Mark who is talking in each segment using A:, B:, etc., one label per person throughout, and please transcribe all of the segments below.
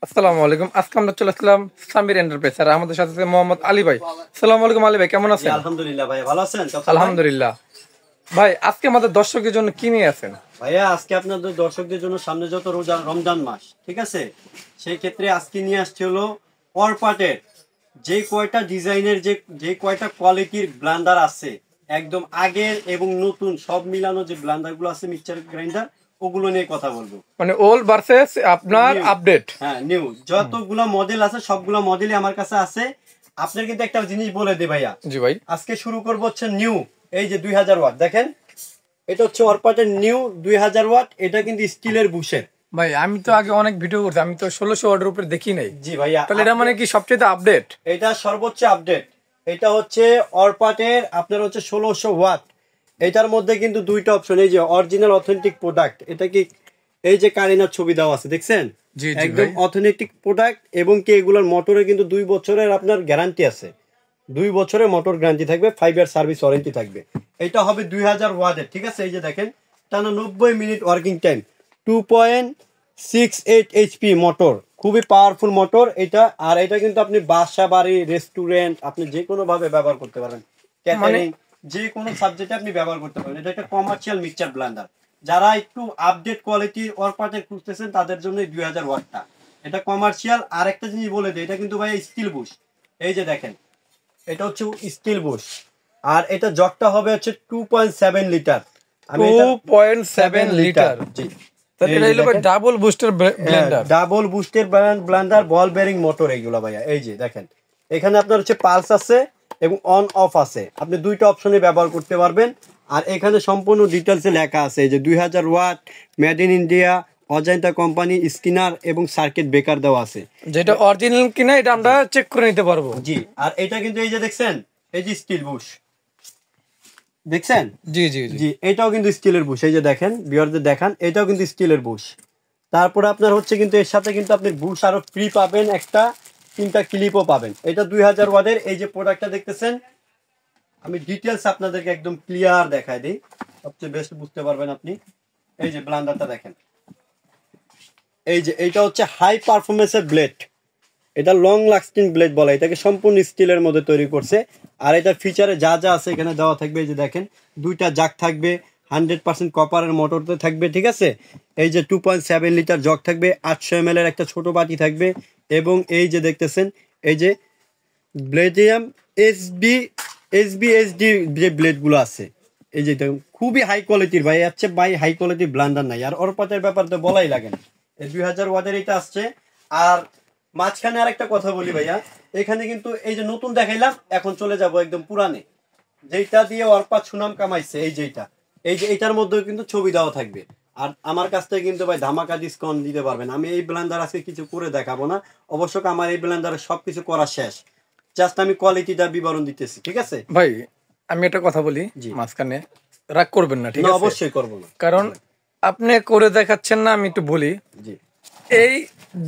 A: আসসালামু আলাইকুম। আজকে আমরা চলে আসলাম সামির এন্টারপ্রাইজ আর আমাদের সাথে আছে মোহাম্মদ আলী ভাই। আসসালামু আলাইকুম আলী ভাই, কেমন
B: জি,
A: আছেন?
B: আলহামদুলিল্লাহ ভাই, ভালো আছেন কাউসার ভাই?
A: আলহামদুলিল্লাহ। ভাই আজকে আমাদের দর্শকের জন্য কি নিয়ে আছেন?
B: ভাইয়া আজকে আপনাদের দর্শকদের জন্য সামনে যত রোজা রমজান মাস, ঠিক আছে, সেই ক্ষেত্রে আজকে নিয়ে আসছে হলো অরপাটের যে কয়টা ডিজাইনের যে কয়টা কোয়ালিটির ব্লেন্ডার আছে, একদম আগের এবং নতুন সব মিলানো যে ব্লেন্ডার গুলো আছে, মিক্সচার গ্রাইন্ডার, ওগুলো নিয়ে কথা বলবো।
A: মানে ওল্ড ভার্সেস আপনার
B: নিউ,
A: আপডেট।
B: হ্যাঁ নিউ যতগুলা মডেল আছে সবগুলা মডেলই আমার কাছে আছে। আপনার কিন্তু একটা জিনিস বলে দে ভাইয়া,
A: জি ভাই।
B: আজকে শুরু করবো হচ্ছে নিউ, এই যে 2000 ওয়াট দেখেন, এটা হচ্ছে অরপাটের নিউ 2000 ওয়াট, এটা কিন্তু স্টিলের বুশের।
A: ভাই আমি তো আগে অনেক ভিডিও করছি, আমি তো 1600 ওয়াটের উপরে দেখি নাই।
B: জি ভাইয়া,
A: তাহলে এটা মানে কি সবচেয়ে আপডেট?
B: এটা সর্বোচ্চ আপডেট। এটা হচ্ছে অরপাটের আপনার হচ্ছে 1600 ওয়াট। এটার মধ্যে কিন্তু দুইটা অপশন, এই যে অরিজিনাল অথেন্টিক প্রোডাক্ট, এটা কি এই যে কারিনার ছবি দেওয়া আছে দেখছেন,
A: জি জি
B: একদম
A: ভাই।
B: Authentic product. এবং কি এগুলোর মোটরে কিন্তু 2 বছরের আপনার গ্যারান্টি আছে, 2 বছরের মোটর গ্যারান্টি থাকবে, 5 ইয়ার সার্ভিস ওয়ারেন্টি থাকবে। এটা হবে 2000 ওয়াটের, ঠিক আছে। এই যে দেখেন, টানা 90 minute working time, 2.68 HP motor, খুবই পাওয়ারফুল মোটর এটা। আর এটা কিন্তু আপনি বাসা বাড়ি রেস্টুরেন্ট আপনি যে কোনো ভাবে ব্যবহার করতে পারেন, ক্যাটারিং যে কোনো সাবজেক্টে আপনি ব্যবহার করতে পারেন। এটা একটা কমার্শিয়াল মিক্সচার ব্লেন্ডার। যারা একটু আপডেট কোয়ালিটির অরপাটে খুঁজতেছেন তাদের জন্য 2000 ওয়াটটা, এটা কমার্শিয়াল। আর একটা জিনিস বলে দিই, এটা কিন্তু ভাই স্টিল বুশ। এই যে দেখেন, এটা হচ্ছে স্টিল বুশ। আর এটা জগটা হবে হচ্ছে 2.7 লিটার। আমি
A: 2.7 লিটার।
B: জি,
A: তাহলে এটা হলো ডাবল বুস্টার ব্লেন্ডার।
B: ডাবল বুস্টের ব্লেন্ডার, বল বেরিং মোটর এইগুলো ভাইয়া। এই যে দেখেন, এখানে আপনার হচ্ছে পালস আছে এবং অন অফ আছে, আপনি দুইটা অপশনে ব্যবহার করতে পারবেন। আর এখানে সম্পূর্ণ ডিটেলসে লেখা আছে, এই যে 2000 watt, made in India, Ajanta company, স্কিনার এবং সার্কিট ব্রেকার দেওয়া আছে।
A: যেটা অরিজিনাল কিনা এটা আমরা চেক করে নিতে পারবো।
B: জি, আর এটা কিন্তু এই যে দেখছেন, এই যে স্টিল বুশ দেখছেন,
A: জি জি জি।
B: জি এটাও কিন্তু স্টিলের বুশ। এই যে দেখেন, বিয়ারদের দেখান, এটাও কিন্তু স্টিলের বুশ। তারপরে আপনার হচ্ছে কিন্তু এর সাথে কিন্তু আপনি বুশ আরো ফ্রি পাবেন, একটা 3টা ক্লিপও পাবেন। এটা 2000 ওয়াটের এই যে প্রোডাক্টটা দেখতেছেন, আমি ডিটেলস আপনাদেরকে একদম ক্লিয়ার দেখাই দিই, সবচেয়ে বেস্ট বুঝতে পারবেন আপনি। এই যে ব্লেন্ডারটা দেখেন, এই যে এইটা হচ্ছে হাই পারফরমেন্সের ব্লেড, এটা লং লাস্টিং ব্লেড বলে, এটাকে সম্পূর্ণ স্টিলের মধ্যে তৈরি করছে। আর এটার ফিচারে যা যা আছে এখানে দেওয়া থাকবে, এই যে দেখেন, দুইটা জাক থাকবে, 100% কপারের মোটরতে থাকবে, ঠিক আছে। এই যে 2.7 লিটার জগ থাকবে, 800 ml এর একটা ছোট বাটি থাকবে। এবং এই যে দেখতেছেন, এই যে ব্লেডিয়াম এসবি যে ব্লেডগুলো আছে, এই যে দেখুন, খুবই হাই কোয়ালিটির ভাই, আছে ভাই, হাই কোয়ালিটির ব্লান্ডার নাই। আর অরপাতের ব্যাপার তো বলাই লাগে না, এই 2000 ওয়াটের এটা আসছে। আর মাঝখানে আর একটা কথা বলি ভাইয়া, এখানে কিন্তু এই যে নতুন দেখাইলাম, এখন চলে যাব একদম পুরানে, যেটা দিয়ে অরপাত সুনাম কামাইছে, এই যেটা, এই যে এটার মধ্যে কিন্তু ছবি দেওয়া থাকবে। আর আমার কাছ থেকে কিন্তু ভাই ধামাকা ডিসকাউন্ট দিতে পারবেন। আমি এই ব্লেন্ডার আজকে কিছু করে দেখাবো না, অবশ্য আমার এই ব্লেন্ডারে সবকিছু করা শেষ, জাস্ট আমি কোয়ালিটিটা বিবরণ দিতেছি, ঠিক আছে
A: ভাই আমি একটা কথা বলি
B: জি।
A: মাঝখানে, রাগ করবেন না, ঠিক
B: না,
A: আছে?
B: অবশ্যই করবো না,
A: কারণ আপনি করে দেখাচ্ছেন না, আমি একটু বলি।
B: জি
A: এই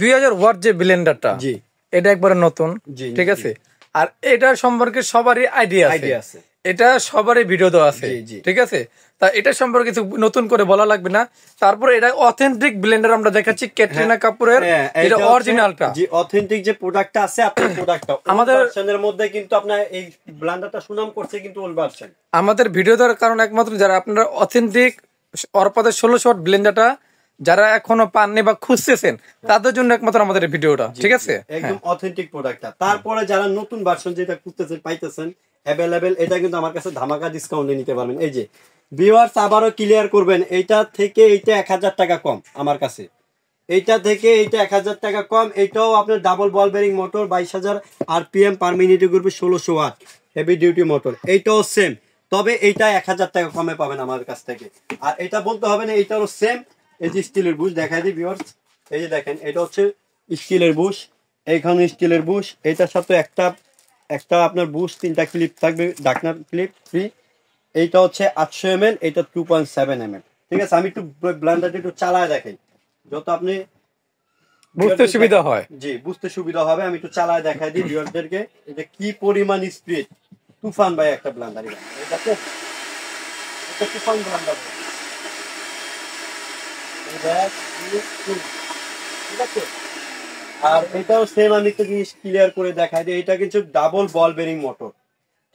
A: 2000 ওয়াট যে ব্লেন্ডারটা,
B: জি
A: এটা একবারে নতুন,
B: জি
A: ঠিক
B: জি,
A: আছে? আর এটা সম্পর্কে সবারই আইডিয়া আছে,
B: আইডিয়া আছে,
A: এটা সবারই ভিডিও দেওয়া আছে,
B: জি জি।
A: ঠিক আছে? তা এটা সম্পর্কে কিছু নতুন করে বলা লাগবে না। তারপরে এটা অথেন্টিক ব্লেন্ডার আমরা দেখাচ্ছি, ক্যাটরিনা কাপুরের,
B: হ্যাঁ,
A: এটা
B: এইটা হচ্ছে
A: অরিজিনালটা।
B: যে অথেন্টিক যে প্রোডাক্টটা আছে, আপনার প্রোডাক্টটা
A: আমাদের
B: ভার্সনের মধ্যে কিন্তু আপনার এই ব্লেন্ডারটা সুনাম করছে কিন্তু ওল্ড ভার্সন।
A: আমাদের ভিডিও দেওয়ার কারণ একমাত্র যারা আপনারা অথেন্টিক অরপাতের 1600 ওয়াট ব্লেন্ডারটা যারা এখনো পাননি বা খুঁজতেছেন, তাদের জন্য একমাত্র আমাদের এই ভিডিওটা, ঠিক আছে?
B: একদম অথেন্টিক প্রোডাক্টটা। তারপরে যারা নতুন ভার্সন যেটা খুঁজতেছেন পাইতেছেন অ্যাভেলেবেল, এটা কিন্তু আমার কাছে ধামাকা ডিসকাউন্টে নিতে পারবেন। এই যে ভিউয়ার্স, আবারও ক্লিয়ার করবেন, এইটা থেকে এইটা 1000 টাকা কম আমার কাছে, এইটা থেকে এইটা 1000 টাকা কম। এইটাও আপনার ডাবল বল বেরিং মোটর, 22,000 RPM পার মিনিটে ঘুরবে, 1600 ওয়াট হেভি ডিউটি মোটর, এইটাও সেম। তবে এইটা 1000 টাকা কমে পাবেন আমার কাছ থেকে। আর এটা বলতে হবে না, এইটারও সেম। এই যে স্টিলের বুশ দেখাই দিই ভিউয়ার্স, এই যে দেখেন, এটা হচ্ছে স্টিলের বুশ, এইখানে স্টিলের বুশ, এটার সাথে একটা একটা আপনার বুশ, 3টা ক্লিপ থাকবে, ঢাকনার ক্লিপ ফ্রি। এইটা হচ্ছে 800 ml, এটা 2.7 ml, ঠিক আছে। আমি একটু ব্লেন্ডারটা একটু চালায় দেখাই, যত আপনি
A: বুঝতে সুবিধা হয়।
B: জি বুঝতে সুবিধা হবে। আমি একটু চালায় দেখাই দিই ভিউয়ারদেরকে, এটা কি পরিমাণ স্পিড, তুফান ভাই একটা ব্লেন্ডার, এটা তো এটা তুফান ব্লেন্ডার, ঠিক আছে। আর এটাও সেম, আমি একটা জিনিস ক্লিয়ার করে দেখাই যে এটা কিন্তু ডাবল বল বেরিং মোটর,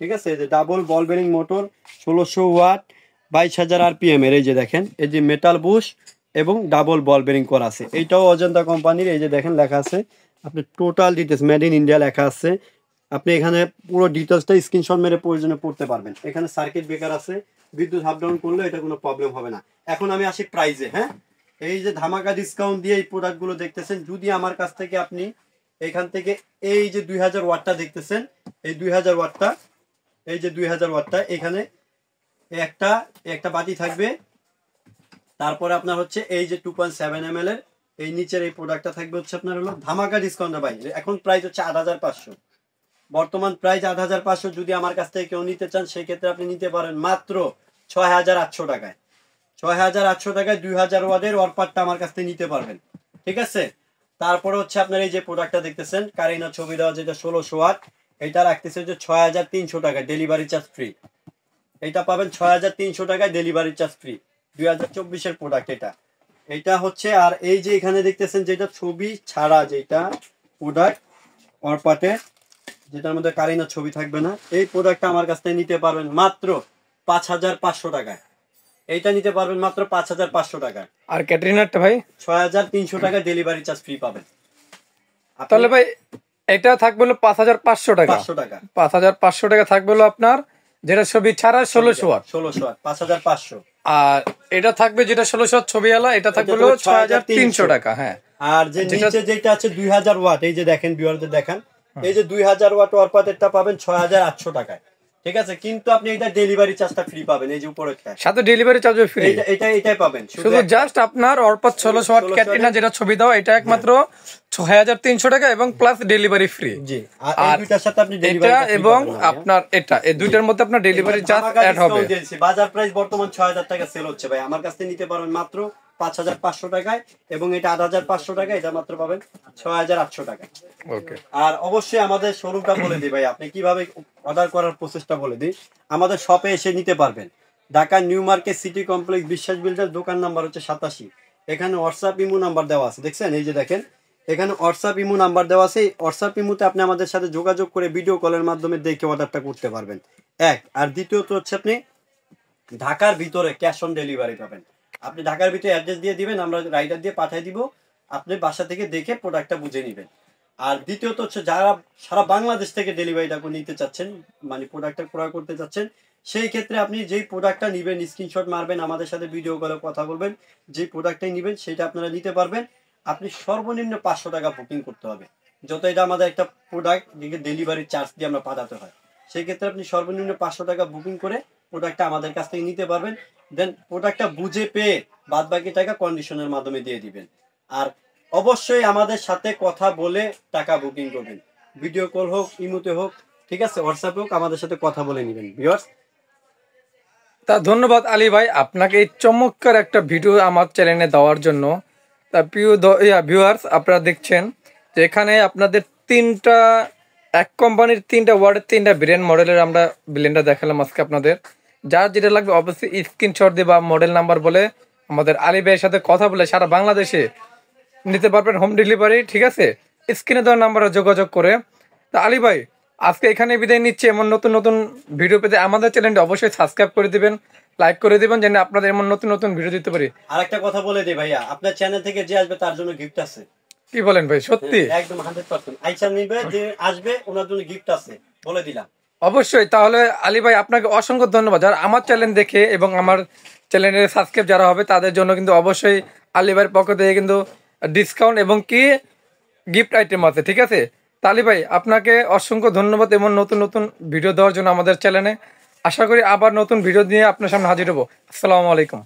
B: ঠিক আছে, যে ডাবল বল বেরিং মোটর 1600 ওয়াট 22,000 আরপিএম এর। এই যে দেখেন, এই যে মেটাল বুশ এবং ডাবল বল বেরিং করা আছে। এইটাও অজন্তা কোম্পানির। এই যে দেখেন লেখা আছে, আপনি total details made in India লেখা আছে। আপনি এখানে পুরো ডিটেলসটা স্ক্রিনশট মেরে প্রয়োজনে পড়তে পারবেন। এখানে সার্কিট ব্রেকার আছে, বিদ্যুৎ আপ ডাউন করলে এটা কোনো প্রবলেম হবে না। এখন আমি আসি প্রাইজে। হ্যাঁ, এই যে ধামাকা ডিসকাউন্ট দিয়ে এই প্রোডাক্টগুলো দেখতেছেন, যদি আমার কাছ থেকে আপনি এখান থেকে এই যে 2000 ওয়াটটা দেখতেছেন, এই 2000 ওয়াটটা, এই যে 2000 ওয়াটটা, এখানে একটা একটা বাতি থাকবে। তারপরে আপনার হচ্ছে এই যে 2.7 ml এর এই নিচের এই প্রোডাক্টটা থাকবে হচ্ছে আপনার হলো ধামাকা ডিসকাউন্টে ভাই। এখন প্রাইস হচ্ছে 8500, বর্তমান প্রাইস 8500। যদি আমার কাছ থেকে কেউ নিতে চান সেই ক্ষেত্রে আপনি নিতে পারেন মাত্র 6800 টাকায়। 6800 টাকায় 2000 ওয়াটের ওয়ারপারটা আমার কাছ থেকে নিতে পারবেন, ঠিক আছে। তারপরে হচ্ছে আপনার এই যে প্রোডাক্টটা দেখতেছেন, কারিনা ছবি দেওয়া, যেটা 1600 ওয়াট, এটা রাখতেছে হচ্ছে 6300 টাকা, ডেলিভারি চার্জ ফ্রি। এটা পাবেন 6300 টাকায়, ডেলিভারি চার্জ ফ্রি। 2024 এর প্রোডাক্ট এটা। এটা হচ্ছে, আর এই যে এখানে দেখতেছেন যেটা ছবি ছাড়া যেটা প্রোডাক্ট অরপাটে, যেটার মধ্যে কারিনা ছবি থাকবে না, এই প্রোডাক্টটা আমার কাছ থেকে নিতে পারবেন মাত্র 5500 টাকায়। এইটা নিতে পারবেন মাত্র 5500 টাকায়।
A: আর ক্যাটরিনারটা ভাই
B: 6300 টাকায়, ডেলিভারি চার্জ ফ্রি পাবেন।
A: তাহলে ভাই এটা থাকবে হলো 5500 টাকা।
B: 500 টাকা,
A: 5500 টাকা থাকবে হলো আপনার, যেটা ছবি ছাড়া 1600 ওয়াট।
B: 1600 ওয়াট 5500।
A: আর এটা থাকবে যেটা 1600 ওয়াট ছবি আলা, এটা থাকবে হলো 6300 টাকা। হ্যাঁ,
B: আর যে নিচে যেটা আছে 2000 ওয়াট, এই যে দেখেন ভিউয়ারদের দেখান, এই যে 2000 ওয়াট ওয়ারপাতেরটা পাবেন 6800 টাকায়, ঠিক আছে। কিন্তু আপনি এটা ডেলিভারি চার্জটা ফ্রি পাবেন, এই যে উপরেরটা
A: সাথে ডেলিভারি চার্জ ফ্রি।
B: এটাই পাবেন
A: শুধু জাস্ট আপনার অরপাত 1600 ওয়াট ক্যাটরিনা যেটা ছবি দাও, এটা একমাত্র 6300 টাকা এবং প্লাস ডেলিভারি ফ্রি।
B: জি, আর এই দুইটার সাথে আপনি
A: এটা
B: ডেলিভারি
A: এবং আপনার এটা, এই দুইটার মধ্যে আপনার ডেলিভারি চার্জ অ্যাড হবে।
B: বাজার প্রাইস বর্তমান 6000 টাকা সেল হচ্ছে ভাই, আমার কাছ থেকে নিতে পারবেন মাত্র 5500 টাকায়, এবং এটা 8500 টাকা, এটা মাত্র পাবেন 6800 টাকায়।
A: ওকে,
B: আর অবশ্যই আমাদের শোরুমটা বলে দিই ভাই, আপনি কিভাবে অর্ডার করার প্রসেসটা বলে দিই। আমাদের শপে এসে নিতে পারবেন, Dhaka new market city complex, বিশ্বাস বিল্ডার, দোকান নাম্বার হচ্ছে 87। এখানে হোয়াটসঅ্যাপ ইমো নাম্বার দেওয়া আছে, দেখছেন, এই যে দেখেন এখানে হোয়াটসঅ্যাপ ইমো নাম্বার দেওয়া আছে। এই হোয়াটসঅ্যাপ ইমোতে আপনি আমাদের সাথে যোগাযোগ করে ভিডিও কলের মাধ্যমে দেখে অর্ডারটা করতে পারবেন, এক। আর দ্বিতীয়ত হচ্ছে আপনি ঢাকার ভিতরে ক্যাশ অন ডেলিভারি পাবেন। আপনি ঢাকার ভিতরে অ্যাড্রেস দিয়ে দিবেন, আমরা রাইডার দিয়ে পাঠিয়ে দিব, আপনি বাসা থেকে দেখে প্রোডাক্টটা বুঝে নেবেন। আর দ্বিতীয়ত হচ্ছে যারা সারা বাংলাদেশ থেকে ডেলিভারিটা নিতে চাচ্ছেন, মানে প্রোডাক্টটা ক্রয় করতে চাচ্ছেন, সেই ক্ষেত্রে আপনি যেই প্রোডাক্টটা নেবেন স্ক্রিনশট মারবেন, আমাদের সাথে ভিডিও কলে কথা বলবেন, যে প্রোডাক্টটাই নেবেন সেটা আপনারা নিতে পারবেন। আপনি সর্বনিম্ন 500 টাকা বুকিং করতে হবে, যত এটা আমাদের একটা প্রোডাক্ট ডেলিভারি চার্জ দিয়ে আমরা পাঠাতে হয়, সেই ক্ষেত্রে আপনি সর্বনিম্ন 500 টাকা বুকিং করে প্রোডাক্টটা আমাদের কাছ থেকে নিতে পারবেন। দেন প্রোডাক্টটা বুঝে পেয়ে বাদ বাকি টাকা কন্ডিশনের মাধ্যমে দিয়ে দিবেন। আর অবশ্যই আমাদের সাথে কথা বলে টাকা বুকিং করবেন, ভিডিও কল হোক, ইমোতে হোক, ঠিক আছে, হোয়াটসঅ্যাপে হোক, আমাদের সাথে কথা বলে নেবেন ভিউয়ার্স।
A: তা ধন্যবাদ আলী ভাই আপনাকে এই চমৎকার একটা ভিডিও আমার চ্যানেলে দেওয়ার জন্য। তা প্রিয় ভিউয়ার্স, আপনারা দেখছেন যে এখানে আপনাদের তিনটা, এক কোম্পানির তিনটা ওয়ার্ডের তিনটা ব্র্যান্ড মডেলের আমরা ব্লেন্ডার দেখালাম আজকে আপনাদের। যার যেটা লাগবে অবশ্যই স্ক্রিনশট দিয়ে বা মডেল নাম্বার বলে আমাদের আলী ভাইয়ের সাথে কথা বলে সারা বাংলাদেশে নিতে পারবেন, হোম ডেলিভারি, ঠিক আছে। স্ক্রিনে দেওয়ার নাম্বারে যোগাযোগ করে। তা আলী ভাই আজকে এখানে বিদায় নিচ্ছে। এমন নতুন নতুন ভিডিও পেতে আমাদের চ্যানেলটি অবশ্যই সাবস্ক্রাইব করে দিবেন, লাইক করে দিবেন, যেন আপনাদের এমন নতুন নতুন ভিডিও দিতে পারি।
B: আর একটা কথা বলে দিই ভাইয়া, আপনার চ্যানেল থেকে যে আসবে তার জন্য গিফট আছে।
A: কি বলেন ভাই, সত্যি?
B: একদম 100%। আইসা নিবে যে আসবে ওনার জন্য গিফট আছে, বলে দিলাম।
A: অবশ্যই। তাহলে আলী ভাই আপনাকে অসংখ্য ধন্যবাদ। যারা আমার চ্যানেল দেখে এবং আমার চ্যানেলের সাবস্ক্রাইব যারা হবে তাদের জন্য কিন্তু অবশ্যই আলী ভাইয়ের পক্ষ থেকে কিন্তু ডিসকাউন্ট এবং কি গিফট আইটেম আছে, ঠিক আছে। তা আলী ভাই আপনাকে অসংখ্য ধন্যবাদ এমন নতুন নতুন ভিডিও দেওয়ার জন্য আমাদের চ্যানেলে। আশা করি আবার নতুন ভিডিও নিয়ে আপনার সামনে হাজির হবো। আসসালামু আলাইকুম।